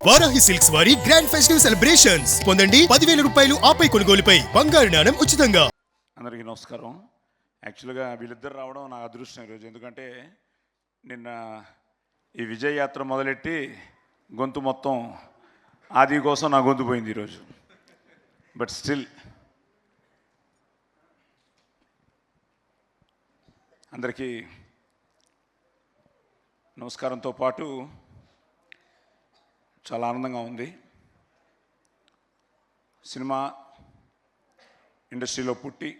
Varahi silks వారి grand festive celebrations పొందండి 10,000 రూపాయలు ఆపై కొనుగోలుపై బంగారు నాణెం ఉచితంగా. అందరికీ నమస్కారం. యాక్చువల్గా వీళ్ళిద్దరు రావడం నా అదృష్టం ఈరోజు. ఎందుకంటే నిన్న ఈ విజయ్ యాత్ర మొదలెట్టి గొంతు మొత్తం ఆది కోసం నా గొంతు పోయింది ఈరోజు. బట్ స్టిల్ అందరికీ నమస్కారంతో పాటు చాలా ఆనందంగా ఉంది. సినిమా ఇండస్ట్రీలో పుట్టి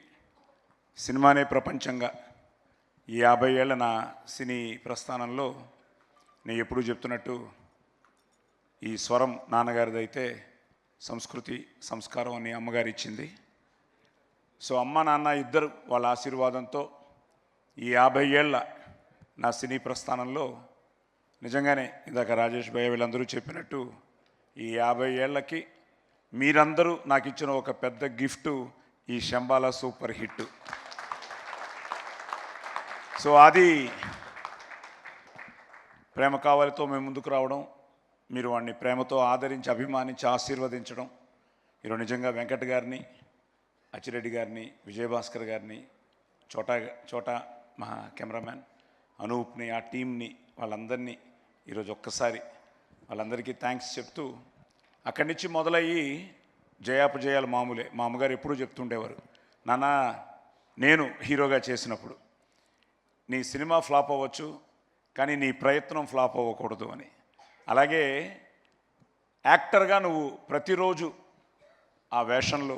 సినిమానే ప్రపంచంగా ఈ 50 ఏళ్ల నా సినీ ప్రస్థానంలో నేను ఎప్పుడూ చెప్తున్నట్టు ఈ స్వరం నాన్నగారిది అయితే సంస్కృతి సంస్కారం అని అమ్మగారు ఇచ్చింది. సో అమ్మ నాన్న ఇద్దరు వాళ్ళ ఆశీర్వాదంతో ఈ 50 ఏళ్ల నా సినీ ప్రస్థానంలో నిజంగానే ఇందాక రాజేష్ భయ్య వీళ్ళందరూ చెప్పినట్టు ఈ 50 ఏళ్ళకి మీరందరూ నాకు ఇచ్చిన ఒక పెద్ద గిఫ్టు ఈ శంబాలా సూపర్ హిట్. సో అది ప్రేమ కావాలితో మేము ముందుకు రావడం, మీరు వాడిని ప్రేమతో ఆదరించి అభిమానించి ఆశీర్వదించడం, ఈరోజు నిజంగా వెంకట్ గారిని, అచ్చిరెడ్డి గారిని, విజయభాస్కర్ గారిని, చోటా మా కెమెరామ్యాన్ అనూప్ని, ఆ టీంని, వాళ్ళందరినీ ఈరోజు ఒక్కసారి వాళ్ళందరికీ థ్యాంక్స్ చెప్తూ, అక్కడి నుంచి మొదలయ్యి జయాపజయాలు మామూలే. మా అమ్మగారు ఎప్పుడూ చెప్తుండేవారు, నాన్న నేను హీరోగా చేసినప్పుడు నీ సినిమా ఫ్లాప్ అవ్వచ్చు కానీ నీ ప్రయత్నం ఫ్లాప్ అవ్వకూడదు అని. అలాగే యాక్టర్గా నువ్వు ప్రతిరోజు ఆ వేషంలో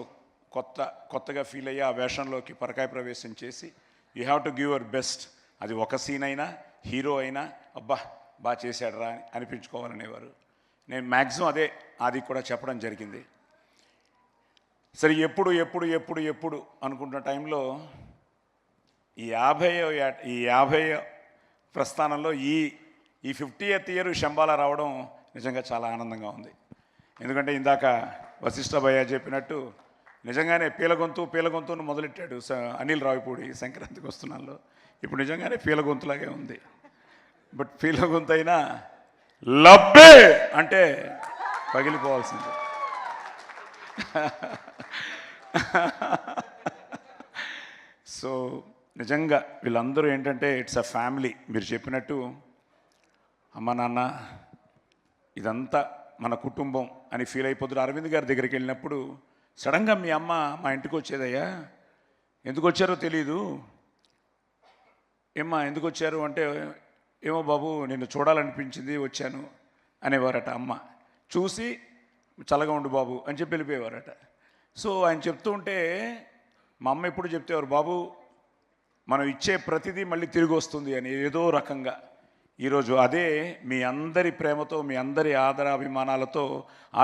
కొత్తగా ఫీల్ అయ్యి ఆ వేషంలోకి పరకాయ ప్రవేశం చేసి you have to give your best. అది ఒక సీన్ అయినా హీరో అయినా అబ్బా బాగా చేశాడు రా అనిపించుకోవాలనేవారు. నేను మ్యాక్సిమం అదే అది కూడా చెప్పడం జరిగింది. సరే ఎప్పుడు అనుకుంటున్న టైంలో ఈ 50 ప్రస్థానంలో ఈ 50th ఇయర్ శంబాలా రావడం నిజంగా చాలా ఆనందంగా ఉంది. ఎందుకంటే ఇందాక వశిష్ఠ భయ్య చెప్పినట్టు నిజంగానే పీలగొంతును మొదలెట్టాడు అనిల్ రావిపూడి సంక్రాంతికి వస్తున్నాల్లో. ఇప్పుడు నిజంగానే పీలగొంతులాగే ఉంది. బట్ పీలగొంతు అయినా లబ్బే అంటే పగిలిపోవాల్సిందే. సో నిజంగా వీళ్ళందరూ ఏంటంటే ఇట్స్ అ ఫ్యామిలీ. మీరు చెప్పినట్టు అమ్మ నాన్న ఇదంతా మన కుటుంబం అని ఫీల్ అయిపోతున్నారు. అరవింద్ గారి దగ్గరికి వెళ్ళినప్పుడు సడన్గా మీ అమ్మ మా ఇంటికి వచ్చేదయ్యా, ఎందుకు వచ్చారో తెలీదు, ఏమ్మా ఎందుకు వచ్చారు అంటే, ఏమో బాబు నిన్ను చూడాలనిపించింది వచ్చాను అనేవారట. అమ్మ చూసి చల్లగా ఉండు బాబు అని చెప్పి వెళ్ళిపోయేవారట. సో ఆయన చెప్తూ ఉంటే మా అమ్మ ఎప్పుడు చెప్తేవారు, బాబు మనం ఇచ్చే ప్రతిదీ మళ్ళీ తిరిగి వస్తుంది అని ఏదో రకంగా. ఈరోజు అదే మీ అందరి ప్రేమతో, మీ అందరి ఆదరాభిమానాలతో,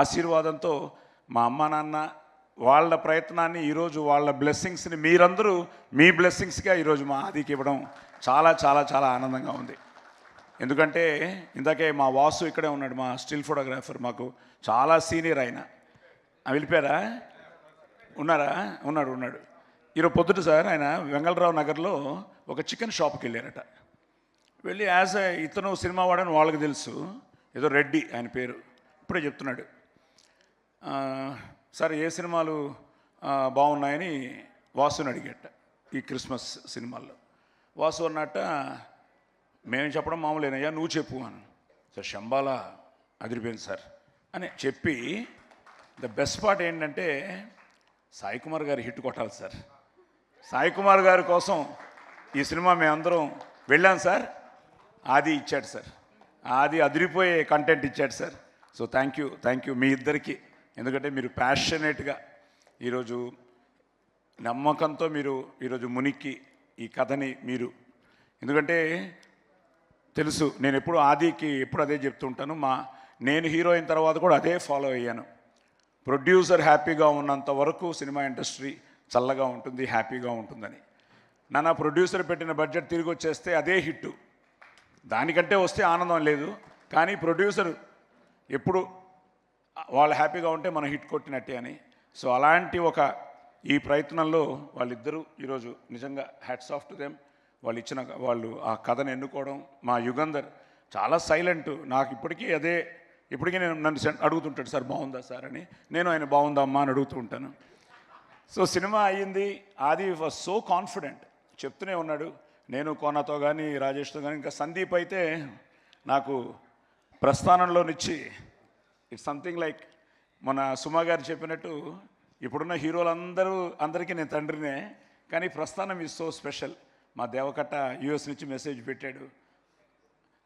ఆశీర్వాదంతో మా అమ్మ నాన్న వాళ్ళ ప్రయత్నాన్ని ఈరోజు వాళ్ళ బ్లెస్సింగ్స్ని మీరందరూ మీ బ్లెస్సింగ్స్గా ఈరోజు మా ఆదికి ఇవ్వడం చాలా చాలా చాలా ఆనందంగా ఉంది. ఎందుకంటే ఇందాకే మా వాసు ఇక్కడే ఉన్నాడు, మా స్టిల్ ఫోటోగ్రాఫర్, మాకు చాలా సీనియర్ ఆయన. వెళ్ళిపోయారా? ఉన్నాడు. ఈరోజు పొద్దుట సార్ ఆయన వెంగళరావు నగర్లో ఒక చికెన్ షాప్కి వెళ్ళారట. వెళ్ళి ఇతను సినిమా వాడని వాళ్ళకి తెలుసు, ఏదో రెడ్డి ఆయన పేరు, ఇప్పుడే చెప్తున్నాడు, సార్ ఏ సినిమాలు బాగున్నాయని వాసుని అడిగట ఈ క్రిస్మస్ సినిమాల్లో. వాసు అన్నట్ట, మేము చెప్పడం మామూలేనయ్యా నువ్వు చెప్పు అని. సార్ శంబాలా అదిరిపోయింది సార్ అని చెప్పి, ద బెస్ట్ పార్ట్ ఏంటంటే సాయి కుమార్ గారు హిట్ కొట్టాలి సార్. సాయి కుమార్ గారి కోసం ఈ సినిమా మేమందరం వెళ్ళాం సార్. ఆది ఇచ్చాడు సార్, ఆది అదిరిపోయే కంటెంట్ ఇచ్చాడు సార్. సో థ్యాంక్ యూ మీ ఇద్దరికి. ఎందుకంటే మీరు ప్యాషనేట్గా ఈరోజు నమ్మకంతో మీరు ఈరోజు మునికి ఈ కథని మీరు, ఎందుకంటే తెలుసు నేను ఎప్పుడు ఆదికి ఎప్పుడు అదే చెప్తుంటాను, నేను హీరో అయిన తర్వాత కూడా అదే ఫాలో అయ్యాను. ప్రొడ్యూసర్ హ్యాపీగా ఉన్నంత వరకు సినిమా ఇండస్ట్రీ చల్లగా ఉంటుంది, హ్యాపీగా ఉంటుందని. నా ప్రొడ్యూసర్ పెట్టిన బడ్జెట్ తిరిగి వచ్చేస్తే అదే హిట్టు, దానికంటే వస్తే ఆనందం లేదు. కానీ ప్రొడ్యూసర్ ఎప్పుడు వాళ్ళు హ్యాపీగా ఉంటే మనం హిట్ కొట్టినట్టే అని. సో అలాంటి ఈ ప్రయత్నంలో వాళ్ళిద్దరూ ఈరోజు నిజంగా హ్యాట్స్ ఆఫ్ టు దెమ్. వాళ్ళు ఆ కథను ఎన్నుకోవడం. మా యుగంధర్ చాలా సైలెంట్, నాకు ఇప్పటికీ అదే ఇప్పటికీ నేను నన్ను అడుగుతుంటాడు, సార్ బాగుందా సార్ అని. నేను ఆయన బాగుందా అమ్మా అని అడుగుతూ ఉంటాను. సో సినిమా అయ్యింది. ఆది వాజ్ సో కాన్ఫిడెంట్, చెప్తూనే ఉన్నాడు. నేను కోనాతో కానీ రాజేష్తో కానీ, ఇంకా సందీప్ అయితే నాకు ప్రస్థానంలోనిచ్చి ఇట్స్ సంథింగ్ లైక్ మన సుమా గారు చెప్పినట్టు ఇప్పుడున్న అందరికీ నేను తండ్రినే, కానీ ప్రస్థానం ఈజ్ సో స్పెషల్. మా దేవకట్ట యూఎస్ నుంచి మెసేజ్ పెట్టాడు,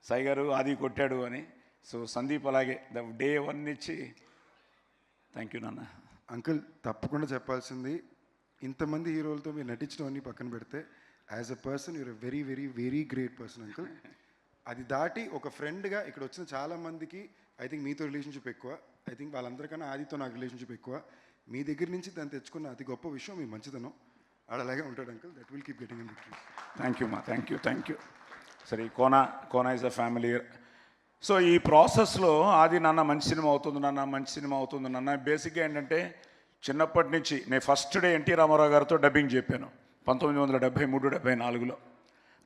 సాయి గారు ఆది కొట్టాడు అని. సో సందీప్ అలాగే డే 1 నుంచి థ్యాంక్ యూ నాన్న. అంకుల్ తప్పకుండా చెప్పాల్సింది, ఇంతమంది హీరోలతో మీరు నటించడం అన్ని పక్కన పెడితే as a person you're a very very very great person uncle. అది దాటి ఒక ఫ్రెండ్గా ఇక్కడ వచ్చిన చాలామందికి ఐ థింక్ మీతో రిలేషన్షిప్ ఎక్కువ, ఐ థింక్ వాళ్ళందరికన్నా ఆదితో నాకు రిలేషన్షిప్ ఎక్కువ. మీ దగ్గర నుంచి దాన్ని తెచ్చుకున్న అతి గొప్ప విషయం మీ మంచితనం. అలాగే ఉంటాడు uncle. That will keep getting in victory. Thank you మా, థ్యాంక్ యూ. సరే, Kona is a family. So ఈ ప్రాసెస్లో ఆది నాన్న మంచి సినిమా అవుతుంది నాన్న. బేసిక్గా ఏంటంటే చిన్నప్పటి నుంచి నేను ఫస్ట్ డే ఎన్టీ రామారావు గారితో డబ్బింగ్ చెప్పాను 1973-74లో.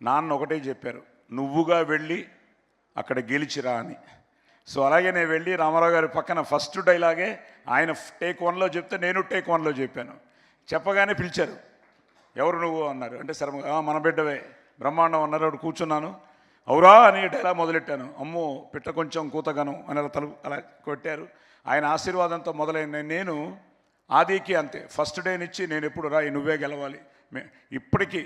నాన్న ఒకటే చెప్పారు, నువ్వుగా వెళ్ళి అక్కడ గెలిచిరా అని. సో అలాగే నేను వెళ్ళి రామారావు గారి పక్కన ఫస్ట్ డైలాగే ఆయన టేక్ 1లో చెప్తే నేను టేక్ 1లో చెప్పాను. చెప్పగానే పిలిచారు, ఎవరు నువ్వు అన్నారు. అంటే సరే మన బిడ్డవే బ్రహ్మాండం అన్నారు. అప్పుడు కూర్చున్నాను, అవురా అని డైలాగ్ మొదలెట్టాను. అమ్మో పిట్ట కొంచెం కూతగను అని అలా కొట్టారు. ఆయన ఆశీర్వాదంతో మొదలైన నేను ఆదికి అంతే, ఫస్ట్ డే నుంచి నేను ఎప్పుడు రా నువ్వే గెలవాలి. ఇప్పటికీ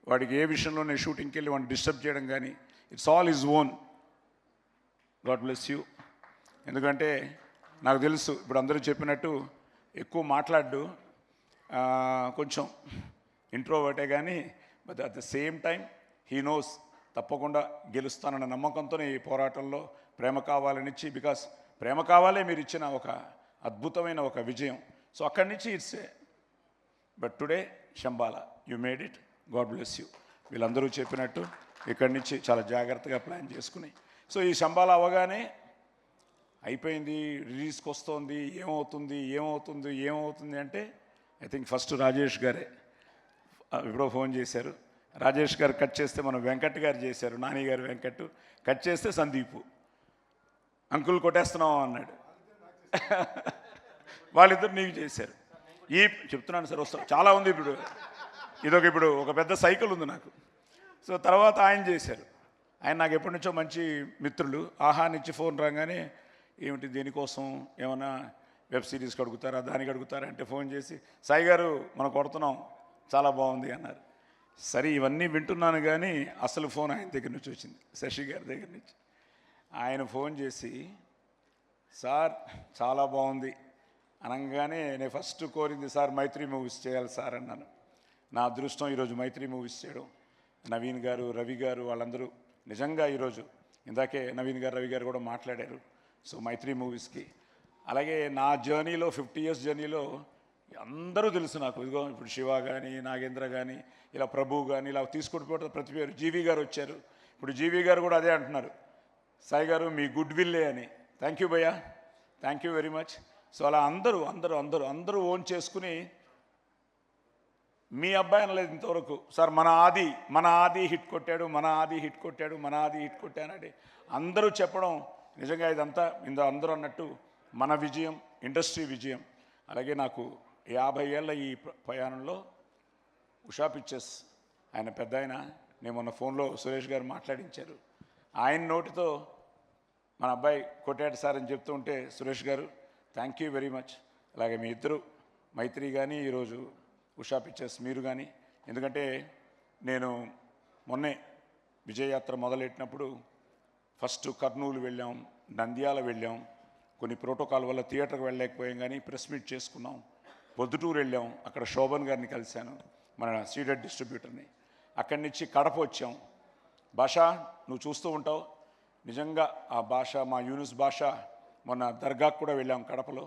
వాడికి ఏ విషయంలో నేను షూటింగ్కి వెళ్ళి వాడిని డిస్టర్బ్ చేయడం కానీ, it's all is own. God bless you. ఎందుకంటే నాకు తెలుసు, ఇప్పుడు అందరూ చెప్పినట్టు ఎక్కువ మాట్లాడు, కొంచెం ఇంట్రోవర్టే, కానీ but at the same time he knows తప్పకుండా గెలుస్తానన్న నమ్మకంతోనే ఈ పోరాటంలో ప్రేమ కావాలనిచ్చి, బికాస్ ప్రేమ కావాలే మీరు ఇచ్చిన ఒక అద్భుతమైన ఒక విజయం. సో అక్కడి నుంచి it's but today Shambhala you made it. God bless you. వీళ్ళందరూ చెప్పినట్టు ఇక్కడి నుంచి చాలా జాగ్రత్తగా ప్లాన్ చేసుకుని, సో ఈ శంబాల అవగానే అయిపోయింది, రిలీజ్కి వస్తుంది, ఏమవుతుంది అంటే ఐ థింక్ ఫస్ట్ రాజేష్ గారే ఎప్పుడో ఫోన్ చేశారు. రాజేష్ గారు కట్ చేస్తే మనం వెంకట్ గారు చేశారు, నాని గారు వెంకట్ కట్ చేస్తే సందీపు అంకుల్ కొట్టేస్తున్నాం అన్నాడు. వాళ్ళిద్దరు నీకు చేశారు. చెప్తున్నాను సార్, వస్తాం చాలా ఉంది ఇప్పుడు. ఇప్పుడు ఒక పెద్ద సైకిల్ ఉంది నాకు. సో తర్వాత ఆయన చేశారు. ఆయన నాకు ఎప్పటి నుంచో మంచి మిత్రులు. ఆహా నుంచి ఫోన్ రాగానే ఏమిటి దీనికోసం ఏమైనా వెబ్ సిరీస్కి అడుగుతారా దానికి అడుగుతారా అంటే ఫోన్ చేసి, సాయి గారు మనం కొడుతున్నాం చాలా బాగుంది అన్నారు. సరే ఇవన్నీ వింటున్నాను, కానీ అసలు ఫోన్ ఆయన దగ్గర నుంచి వచ్చింది, శశి గారి దగ్గర నుంచి. ఆయన ఫోన్ చేసి సార్ చాలా బాగుంది అనగానే నేను ఫస్ట్ కోరింది, సార్ మైత్రి మూవీస్ చేయాలి సార్ అన్నాను. నా అదృష్టం ఈరోజు మైత్రి మూవీస్ చేయడం. నవీన్ గారు, రవి గారు వాళ్ళందరూ నిజంగా ఈరోజు ఇందాకే నవీన్ గారు, రవి గారు కూడా మాట్లాడారు. సో మైత్రి మూవీస్కి, అలాగే నా జర్నీలో 50 years జర్నీలో అందరూ తెలుసు నాకు. ఇదిగో ఇప్పుడు శివ కానీ, నాగేంద్ర కానీ, ఇలా ప్రభు కానీ, ఇలా తీసుకుంటూ పోతే ప్రతి పేరు. జీవి గారు వచ్చారు. ఇప్పుడు జీవి గారు కూడా అదే అంటున్నారు, సాయి గారు మీ గుడ్ విల్లే అని. థ్యాంక్ యూ భయ్యా, thank you very much. So అలా అందరూ ఓన్ చేసుకుని, మీ అబ్బాయి అనలేదు ఇంతవరకు, సార్ మన ఆది హిట్ కొట్టానంటే అందరూ చెప్పడం నిజంగా ఇదంతా అందరూ అన్నట్టు మన విజయం, ఇండస్ట్రీ విజయం. అలాగే నాకు 50 ఏళ్ళ ఈ ప్రయాణంలో ఉషా పిక్చర్స్ ఆయన పెద్ద ఆయన, నేను మొన్న ఫోన్లో సురేష్ గారు మాట్లాడించారు. ఆయన నోటితో మన అబ్బాయి కొట్టాడు సార్ అని చెప్తూ ఉంటే, సురేష్ గారు థ్యాంక్ యూ వెరీ మచ్. అలాగే మీ ఇద్దరు మైత్రి కానీ, ఈరోజు ఉషా పిక్చర్స్ మీరు కానీ. ఎందుకంటే నేను మొన్నే విజయయాత్ర మొదలెట్టినప్పుడు ఫస్ట్ కర్నూలు వెళ్ళాం, నంద్యాల వెళ్ళాం. కొన్ని ప్రోటోకాల్ వల్ల థియేటర్కి వెళ్ళలేకపోయాం, కానీ ప్రెస్ మీట్ చేసుకున్నాం. పొద్దుటూరు వెళ్ళాం, అక్కడ శోభన్ గారిని కలిశాను, మన సీడెడ్ డిస్ట్రిబ్యూటర్ని. అక్కడి నుంచి కడప వచ్చాం. భాష నువ్వు చూస్తూ ఉంటావు, నిజంగా ఆ భాష, మా యూనిస్ భాష మొన్న దర్గాకు కూడా వెళ్ళాం కడపలో.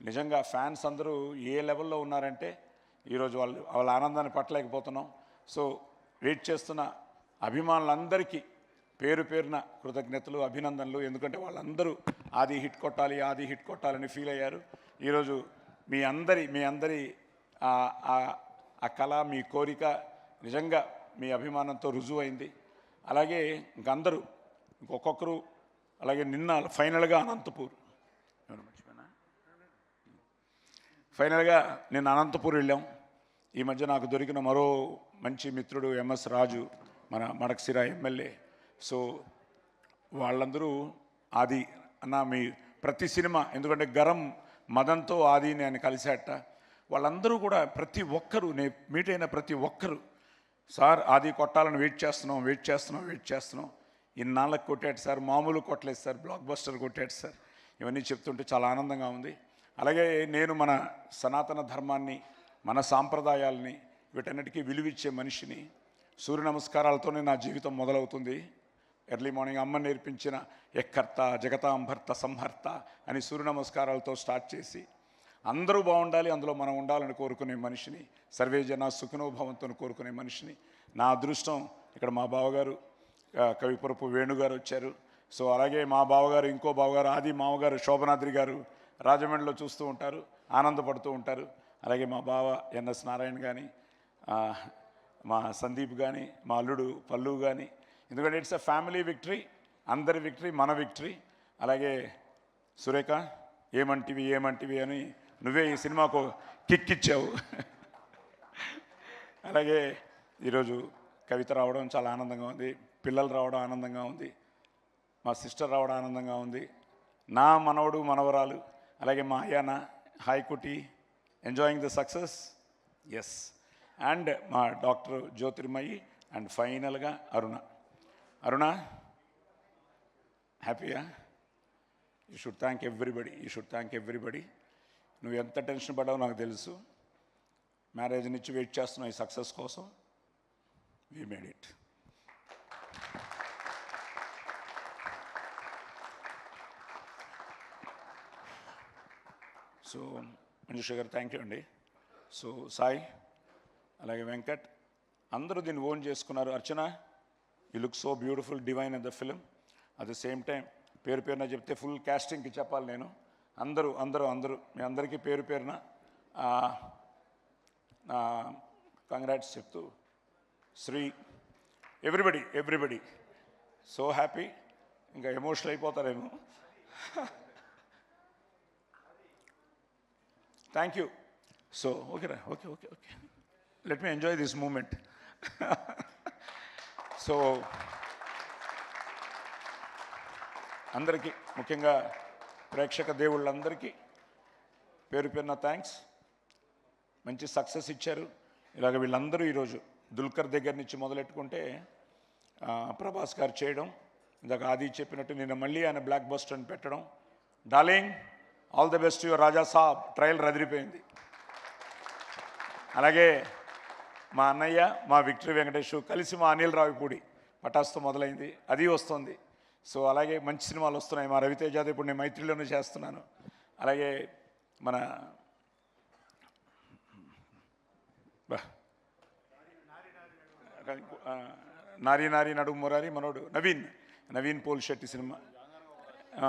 నిజంగా ఫ్యాన్స్ అందరూ ఏ లెవెల్లో ఉన్నారంటే ఈరోజు వాళ్ళ ఆనందాన్ని పట్టలేకపోతున్నాం. సో వెయిట్ చేస్తున్న అభిమానులందరికీ పేరు పేరున కృతజ్ఞతలు, అభినందనలు. ఎందుకంటే వాళ్ళందరూ ఆది హిట్ కొట్టాలని ఫీల్ అయ్యారు. ఈరోజు మీ అందరి ఆ కళ, మీ కోరిక నిజంగా మీ అభిమానంతో రుజువైంది. అలాగే ఇంకొకరు అలాగే నిన్న ఫైనల్గా అనంతపూర్, ఫైనల్గా నిన్న అనంతపూర్ వెళ్ళాం. ఈ మధ్య నాకు దొరికిన మరో మంచి మిత్రుడు ఎంఎస్ రాజు, మన మడకసిర ఎమ్మెల్యే. సో వాళ్ళందరూ ఆది అన్న మీ ప్రతి సినిమా, ఎందుకంటే గరం మదన్తో ఆది నేను కలిసేట, వాళ్ళందరూ కూడా ప్రతి ఒక్కరూ నేను మీట్ అయిన ప్రతి ఒక్కరు సార్ ఆది కొట్టాలని వెయిట్ చేస్తున్నాం, ఇన్నాళ్ళకి కొట్టాడు సార్, మామూలు కొట్టలేదు సార్, బ్లాక్ బస్టర్ కొట్టాడు సార్, ఇవన్నీ చెప్తుంటే చాలా ఆనందంగా ఉంది. అలాగే నేను మన సనాతన ధర్మాన్ని, మన సాంప్రదాయాల్ని, వీటన్నిటికీ విలువిచ్చే మనిషిని. సూర్య నమస్కారాలతోనే నా జీవితం మొదలవుతుంది. ఎర్లీ మార్నింగ్ అమ్మ నేర్పించిన ఎక్కర్త జగతాంభర్త సంహర్త అని సూర్య నమస్కారాలతో స్టార్ట్ చేసి అందరూ బాగుండాలి, అందులో మనం ఉండాలని కోరుకునే మనిషిని. సర్వే జన సుఖినోభవంతో కోరుకునే మనిషిని. నా అదృష్టం ఇక్కడ మా బావగారు కవిపురపు వేణుగారు వచ్చారు. సో అలాగే మా బావగారు, ఇంకో బావగారు ఆది మామగారు శోభనాద్రి గారు రాజమండ్రిలో చూస్తూ ఉంటారు, ఆనందపడుతూ ఉంటారు. అలాగే మా బావ ఎన్ఎస్ నారాయణ కానీ, మా సందీప్ కానీ, మా అల్లుడు పల్లు కానీ, ఎందుకంటే ఇట్స్ అ ఫ్యామిలీ విక్టరీ, అందరి విక్టరీ, మన విక్టరీ. అలాగే సురేఖ ఏమంటివి అని నువ్వే ఈ సినిమాకు కిక్ ఇచ్చావు. అలాగే ఈరోజు కవిత రావడం చాలా ఆనందంగా ఉంది, పిల్లలు రావడం ఆనందంగా ఉంది, మా సిస్టర్ రావడం ఆనందంగా ఉంది, నా మనవడు మనవరాలు, అలాగే మా అయ్యాన హాయ్కుటి enjoying the success, yes, and మా డాక్టర్ జ్యోతిర్మయి, అండ్ ఫైనల్గా అరుణ హ్యాపీయా? You should thank everybody. నువ్వు ఎంత టెన్షన్ పడ్డావో నాకు తెలుసు. మ్యారేజ్ నుంచి వెయిట్ చేస్తున్నావు ఈ సక్సెస్ కోసం. We made it. So Manjusha garu thank you అండి. సో సాయి, అలాగే వెంకట్, అందరూ దీన్ని ఓన్ చేసుకున్నారు. Archana, you look so beautiful, divine in the film. At the same time పేరున చెప్తే ఫుల్ క్యాస్టింగ్కి చెప్పాలి నేను. అందరూ మీ అందరికీ పేరున కంగ్రాట్స్ చెప్తూ, శ్రీ ఎవ్రీబడి సో హ్యాపీ. ఇంకా ఎమోషనల్ అయిపోతారేమో. Thank you. సో ఓకేరా, okay, let me enjoy this moment. So అందరికీ, ముఖ్యంగా ప్రేక్షక దేవుళ్ళందరికీ పేరున థ్యాంక్స్. మంచి సక్సెస్ ఇచ్చారు. ఇలాగ వీళ్ళందరూ ఈరోజు దుల్కర్ దగ్గర నుంచి మొదలెట్టుకుంటే ప్రభాస్ గారు చేయడం, ఇందాక ఆది చెప్పినట్టు నిన్న మళ్ళీ ఆయన బ్లాక్ బస్టర్ అని పెట్టడం. Darling, all the best your Raja Saab, trial రదిరిపోయింది. అలాగే మా అన్నయ్య, మా విక్టరీ వెంకటేష్ కలిసి మా అనిల్ రావిపూడి పటాస్తో మొదలైంది, అది వస్తుంది. సో అలాగే మంచి సినిమాలు వస్తున్నాయి. మా రవితేజాది ఇప్పుడు నేను మైత్రిలోనే చేస్తున్నాను. అలాగే మన నారీ నడుము మురారి మనోడు నవీన్ పోల్శెట్టి సినిమా,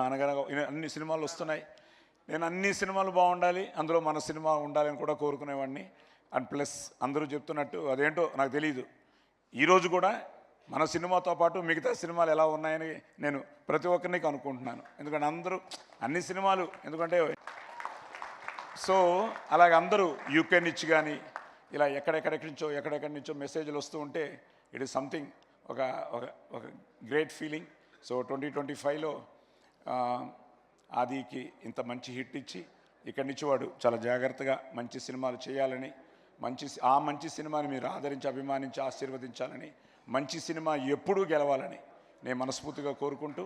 అనగా అన్ని సినిమాలు వస్తున్నాయి. నేను అన్ని సినిమాలు బాగుండాలి, అందులో మన సినిమా ఉండాలని కూడా కోరుకునేవాడిని. అండ్ ప్లస్ అందరూ చెప్తున్నట్టు అదేంటో నాకు తెలియదు, ఈరోజు కూడా మన సినిమాతో పాటు మిగతా సినిమాలు ఎలా ఉన్నాయని నేను ప్రతి ఒక్కరిని కనుక్కుంటున్నాను. ఎందుకంటే అందరూ అన్ని సినిమాలు, ఎందుకంటే సో అలాగే అందరూ యూకే నుంచి కానీ ఇలా ఎక్కడెక్కడి నుంచో మెసేజ్లు వస్తూ ఉంటే ఇట్ ఈస్ సంథింగ్, ఒక గ్రేట్ ఫీలింగ్. సో 2025లో ఆదికి ఇంత మంచి హిట్ ఇచ్చి ఇక్కడి నుంచి వాడు చాలా జాగ్రత్తగా మంచి సినిమాలు చేయాలని, మంచి సినిమాని మీరు ఆదరించి అభిమానించి ఆశీర్వదించాలని, మంచి సినిమా ఎప్పుడూ గెలవాలని నేను మనస్ఫూర్తిగా కోరుకుంటూ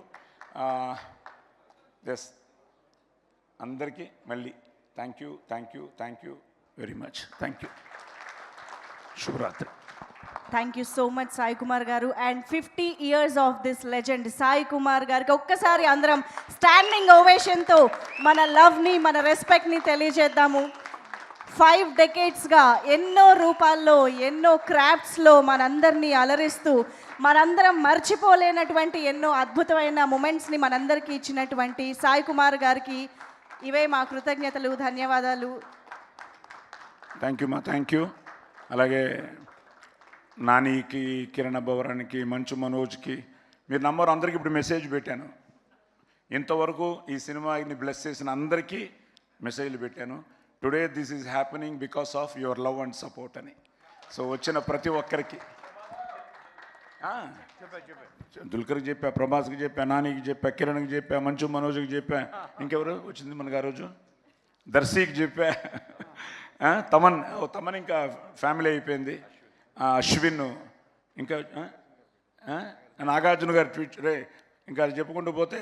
అందరికీ మళ్ళీ thank you very much. Thank you. శుభరాత్రి. Thank you so much Sai Kumar garu. And 50 years of this legend Sai Kumar గారికి ఒక్కసారి అందరం స్టాండింగ్ ఓవేషన్తో మన లవ్ని, మన రెస్పెక్ట్ని తెలియజేద్దాము. 5 decadesగా ఎన్నో రూపాల్లో, ఎన్నో క్రాఫ్ట్స్లో మనందరినీ అలరిస్తూ, మనందరం మర్చిపోలేనటువంటి ఎన్నో అద్భుతమైన మూమెంట్స్ని మనందరికీ ఇచ్చినటువంటి సాయి కుమార్ గారికి ఇవే మా కృతజ్ఞతలు, ధన్యవాదాలు. Thank you. అలాగే నానికి, కిరణ్ బవరానికి, మంచు మనోజ్కి మీరు నంబర్ అందరికీ ఇప్పుడు మెసేజ్ పెట్టాను. ఇంతవరకు ఈ సినిమాని బ్లెస్ చేసిన అందరికీ మెసేజ్లు పెట్టాను. Today this is happening because of your love and support అని. సో వచ్చిన ప్రతి ఒక్కరికి దుల్కర్కి చెప్పా, ప్రభాస్కి చెప్పా, నానికి చెప్పా, కిరణ్కి చెప్పా, మంచు మనోజ్కి చెప్పా, ఇంకెవరు వచ్చింది మనకు ఆ రోజు, దర్శికి చెప్పా, తమన్ ఇంకా ఫ్యామిలీ అయిపోయింది, అశ్విన్, ఇంకా నాగార్జున గారు ట్వీట్ ఇంకా చెప్పుకుంటూ పోతే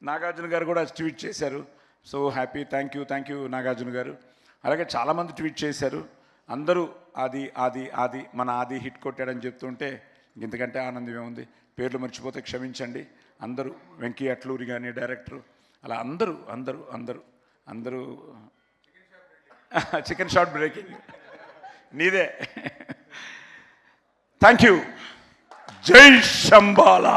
నాగార్జున గారు కూడా ట్వీట్ చేశారు. So happy, thank you Nagarjuna గారు. అలాగే చాలామంది ట్వీట్ చేశారు. అందరూ ఆది మన ఆది హిట్ కొట్టాడని చెప్తుంటే ఇంతకంటే ఆనందమే ఉంది. పేర్లు మర్చిపోతే క్షమించండి. అందరూ వెంకీ అట్లూరి కానీ డైరెక్టరు, అలా అందరూ చికెన్ షాట్ బ్రేకింగ్ నీదే. Thank you. జై శంబాలా.